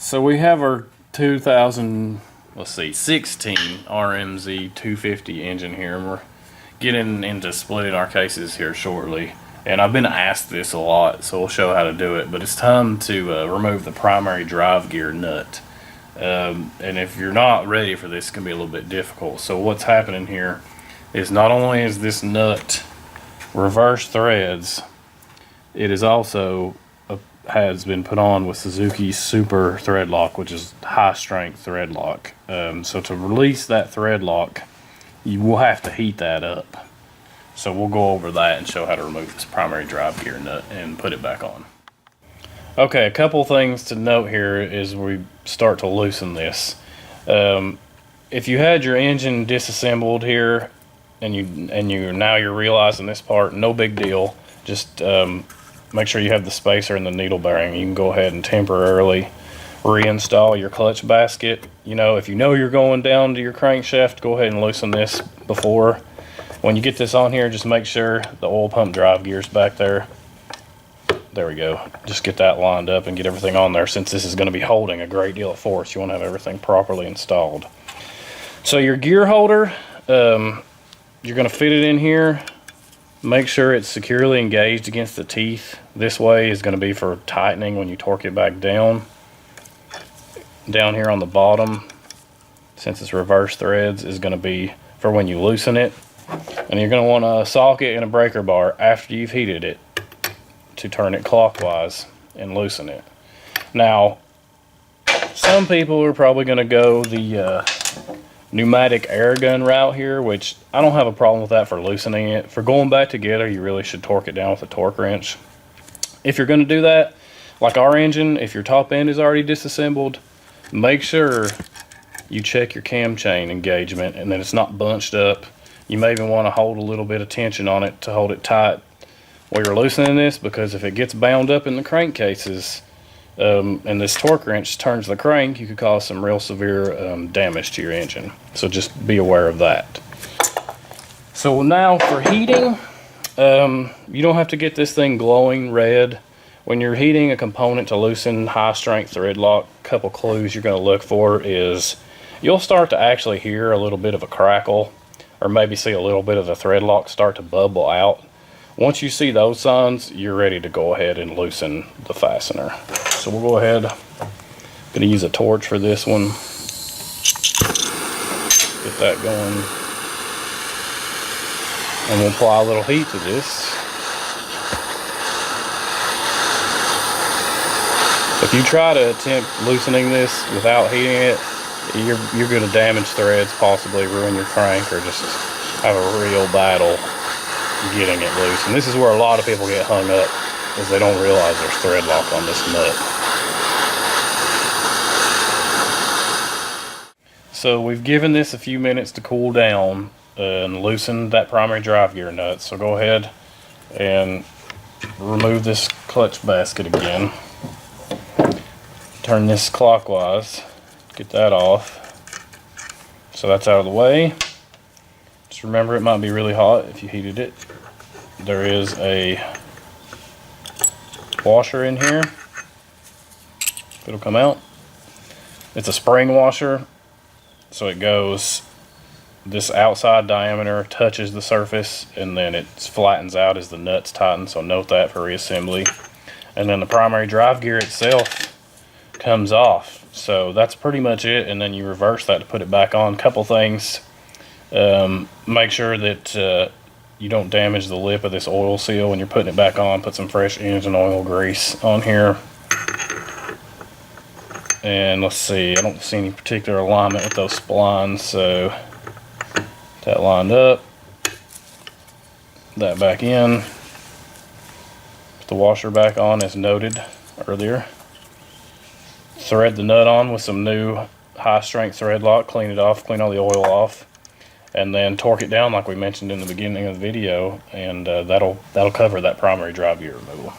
So we have our 2016 RMZ-250 engine here, and we're getting into splitting our cases here shortly. And I've been asked this a lot, so we'll show how to do it. But it's time to remove the primary drive gear nut. And if you're not ready for this, it can be a little bit difficult. So what's happening here is not only is this nut reverse threads, it is also has been put on with Suzuki Super Thread Lock, which is high strength thread lock. So to release that thread lock, you will have to heat that up. So we'll go over that and show how to remove this primary drive gear nut and put it back on. Okay, a couple things to note here as we start to loosen this. If you had your engine disassembled here and you're realizing this part, no big deal. Just make sure you have the spacer and the needle bearing. You can go ahead and temporarily reinstall your clutch basket. If you know you're going down to your crankshaft, go ahead and loosen this before. When you get this on here, just make sure the oil pump drive gear's back there. There we go. Just get that lined up and get everything on there. Since this is going to be holding a great deal of force, you want to have everything properly installed. So your gear holder, you're going to fit it in here. Make sure it's securely engaged against the teeth. This way is going to be for tightening when you torque it back down. Down here on the bottom, since it's reverse threads, is going to be for when you loosen it. And you're going to want a socket and a breaker bar after you've heated it to turn it clockwise and loosen it. Now, some people are probably going to go the pneumatic air gun route here, which I don't have a problem with that for loosening it. For going back together, you really should torque it down with a torque wrench. If you're going to do that, like our engine, if your top end is already disassembled, make sure you check your cam chain engagement and that it's not bunched up. You may even want to hold a little bit of tension on it to hold it tight while you're loosening this, because if it gets bound up in the crankcases and this torque wrench turns the crank, you could cause some real severe damage to your engine. So just be aware of that. So now for heating, you don't have to get this thing glowing red. When you're heating a component to loosen high strength thread lock, a couple clues you're going to look for is you'll start to actually hear a little bit of a crackle, or maybe see a little bit of the thread lock start to bubble out. Once you see those signs, you're ready to go ahead and loosen the fastener. So we'll go ahead. I'm going to use a torch for this one. Get that going. And we'll apply a little heat to this. If you try to attempt loosening this without heating it, you're going to damage threads, possibly ruin your crank, or just have a real battle getting it loose. And this is where a lot of people get hung up, is they don't realize there's thread lock on this nut. So we've given this a few minutes to cool down and loosen that primary drive gear nut. So go ahead and remove this clutch basket again. Turn this clockwise. Get that off. So that's out of the way. Just remember, it might be really hot if you heated it. There is a washer in here. It'll come out. It's a spring washer, so it goes, this outside diameter touches the surface and then it flattens out as the nuts tighten, so note that for reassembly. And then the primary drive gear itself comes off. So that's pretty much it, and then you reverse that to put it back on. Couple things, make sure that you don't damage the lip of this oil seal when you're putting it back on. Put some fresh engine oil grease on here. And let's see, I don't see any particular alignment with those splines, so that lined up. That back in. Put the washer back on as noted earlier. Thread the nut on with some new high strength thread lock, clean it off, clean all the oil off, and then torque it down like we mentioned in the beginning of the video, and that'll cover that primary drive gear removal.